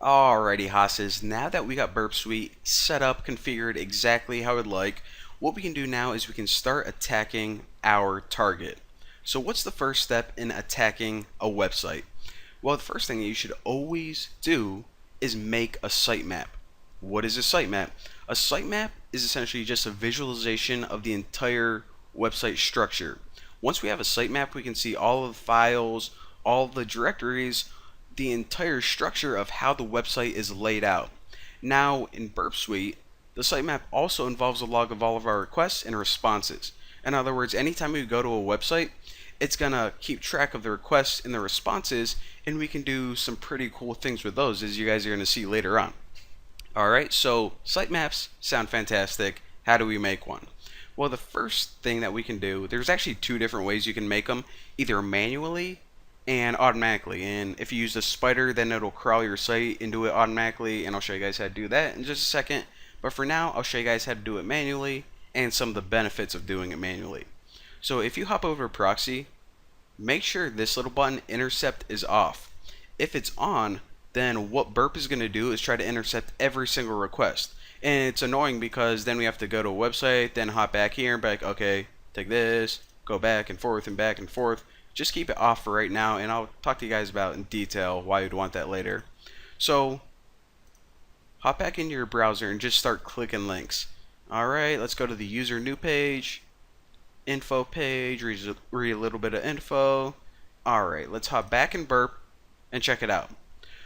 Alrighty, Hosses, now that we got Burp Suite set up, configured exactly how we'd like, what we can do now is we can start attacking our target. So what's the first step in attacking a website? Well, the first thing that you should always do is make a sitemap. What is a sitemap? A sitemap is essentially just a visualization of the entire website structure. Once we have a sitemap, we can see all of the files, all of the directories, the entire structure of how the website is laid out. Now in Burp Suite, the sitemap also involves a log of all of our requests and responses. In other words, anytime we go to a website, it's gonna keep track of the requests and the responses, and we can do some pretty cool things with those, as you guys are gonna see later on. Alright, so sitemaps sound fantastic. How do we make one? Well, the first thing that we can do, there's actually two different ways you can make them, either manually and automatically. And if you use the spider, then it'll crawl your site and do it automatically, and I'll show you guys how to do that in just a second. But for now, I'll show you guys how to do it manually and some of the benefits of doing it manually. So if you hop over to proxy, make sure this little button intercept is off. If it's on, then what Burp is going to do is try to intercept every single request. And it's annoying because then we have to go to a website, then hop back here and be like, okay, take this, go back and forth and back and forth. Just keep it off for right now, and I'll talk to you guys about in detail why you'd want that later. So hop back into your browser and just start clicking links. Alright, let's go to the user new page, info page, read a little bit of info. Alright, let's hop back in Burp and check it out.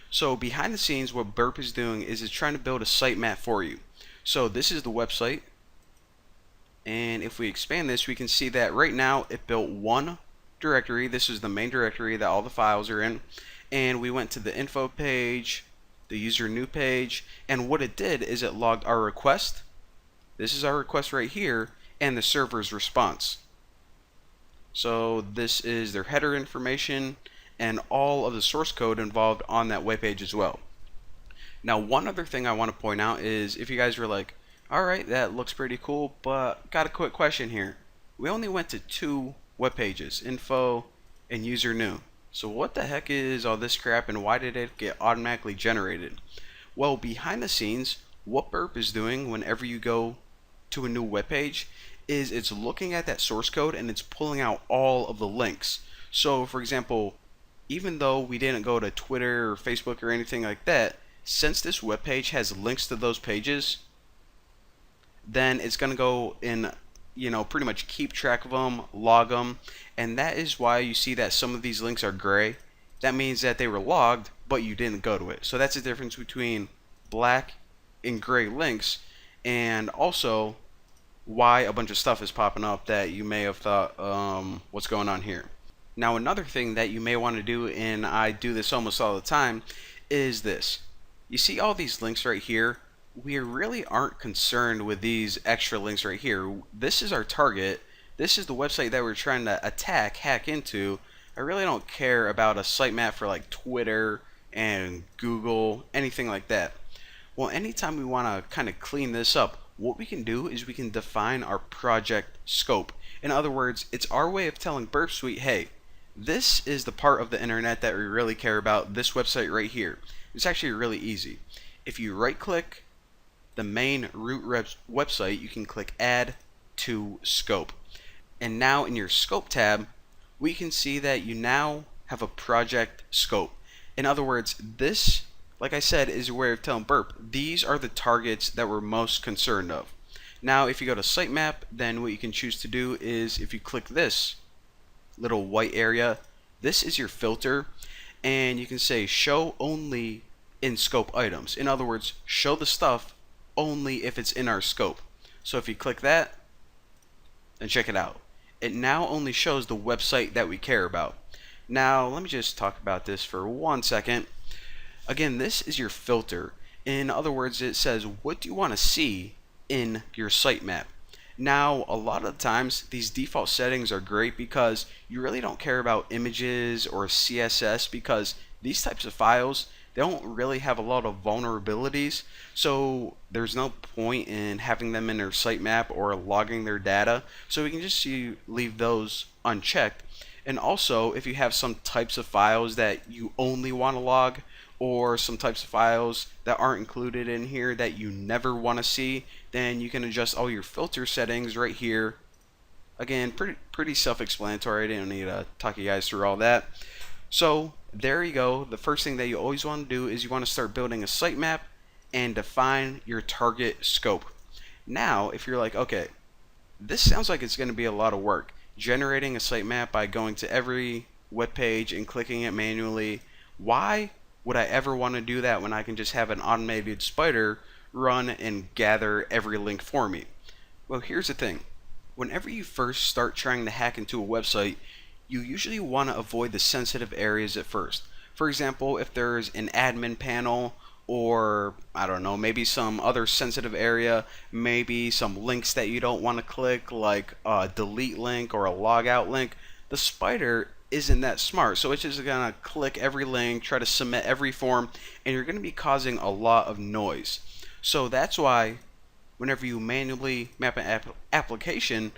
So behind the scenes, what Burp is doing is it's trying to build a sitemap for you. So this is the website, and if we expand this, we can see that right now it built one directory. This is the main directory that all the files are in, and we went to the info page, the user new page, and what it did is it logged our request. This is our request right here, and the server's response. So this is their header information and all of the source code involved on that web page as well. Now, one other thing I want to point out is if you guys were like, alright, that looks pretty cool, but got a quick question here. We only went to two web pages, info and user new. So what the heck is all this crap, and why did it get automatically generated? Well, behind the scenes, what Burp is doing whenever you go to a new web page is it's looking at that source code and it's pulling out all of the links. So for example, even though we didn't go to Twitter or Facebook or anything like that, since this web page has links to those pages, then it's going to go in, pretty much keep track of them, log them, and that is why you see that some of these links are gray. That means that they were logged, but you didn't go to it. So that's the difference between black and gray links, and also why a bunch of stuff is popping up that you may have thought, what's going on here? Now, another thing that you may want to do, and I do this almost all the time, is this. You see all these links right here? We really aren't concerned with these extra links right here. This is our target. This is the website that we're trying to attack, hack into. I really don't care about a sitemap for like Twitter and Google, anything like that. Well, anytime we want to kind of clean this up, what we can do is we can define our project scope. In other words, it's our way of telling Burp Suite, hey, this is the part of the internet that we really care about, this website right here. It's actually really easy. If you right click the main root website, you can click add to scope. And now in your scope tab, we can see that you now have a project scope. In other words, this, like I said, is a way of telling Burp, these are the targets that we're most concerned of. Now, if you go to sitemap, then what you can choose to do is if you click this little white area, this is your filter, and you can say show only in scope items. In other words, show the stuff only if it's in our scope. So if you click that and check it out, it now only shows the website that we care about. Now let me just talk about this for 1 second. Again, this is your filter. In other words, it says what do you want to see in your sitemap. Now, a lot of the times these default settings are great because you really don't care about images or CSS, because these types of files, they don't really have a lot of vulnerabilities, so there's no point in having them in their sitemap or logging their data. So we can just leave those unchecked. And also, if you have some types of files that you only want to log, or some types of files that aren't included in here that you never want to see, then you can adjust all your filter settings right here. Again, pretty self-explanatory. I don't need to talk you guys through all that. So there you go. The first thing that you always want to do is you want to start building a sitemap and define your target scope. Now, if you're like, okay, this sounds like it's going to be a lot of work, generating a sitemap by going to every web page and clicking it manually, why would I ever want to do that when I can just have an automated spider run and gather every link for me? Well, here's the thing. Whenever you first start trying to hack into a website, you usually want to avoid the sensitive areas at first. For example, if there's an admin panel, or I don't know, maybe some other sensitive area, maybe some links that you don't want to click, like a delete link or a logout link, the spider isn't that smart. So it's just going to click every link, try to submit every form, and you're going to be causing a lot of noise. So that's why whenever you manually map an application,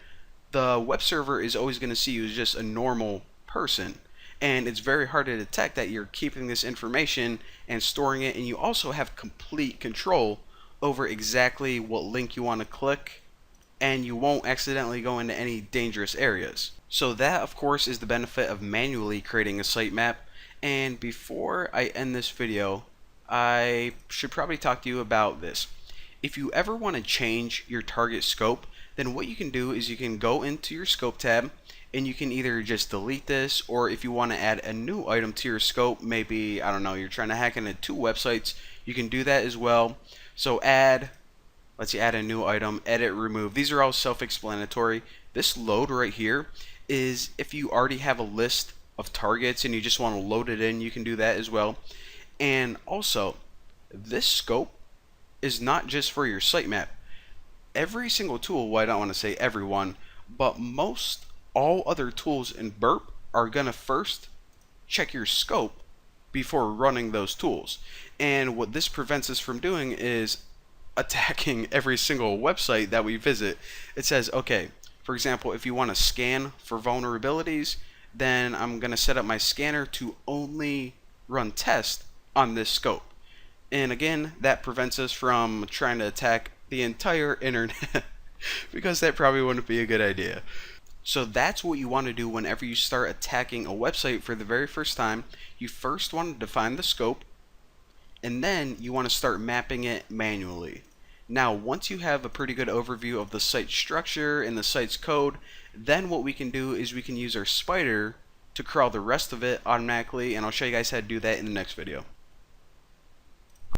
the web server is always going to see you as just a normal person. And it's very hard to detect that you're keeping this information and storing it, and you also have complete control over exactly what link you want to click, and you won't accidentally go into any dangerous areas. So that, of course, is the benefit of manually creating a sitemap. And before I end this video, I should probably talk to you about this. If you ever want to change your target scope, then what you can do is you can go into your scope tab, and you can either just delete this, or if you want to add a new item to your scope, maybe, I don't know, you're trying to hack into 2 websites, you can do that as well. So let's see, add a new item, edit, remove. These are all self-explanatory. This load right here is if you already have a list of targets and you just want to load it in, you can do that as well. And also, this scope is not just for your sitemap. Every single tool, well, I don't want to say everyone, but all other tools in Burp are going to first check your scope before running those tools. And what this prevents us from doing is attacking every single website that we visit. It says, okay, for example, if you want to scan for vulnerabilities, then I'm going to set up my scanner to only run tests on this scope. And again, that prevents us from trying to attack the entire internet because that probably wouldn't be a good idea. So that's what you want to do whenever you start attacking a website for the very first time. You first want to define the scope, and then you want to start mapping it manually. Now, once you have a pretty good overview of the site structure and the site's code, then what we can do is we can use our spider to crawl the rest of it automatically, and I'll show you guys how to do that in the next video.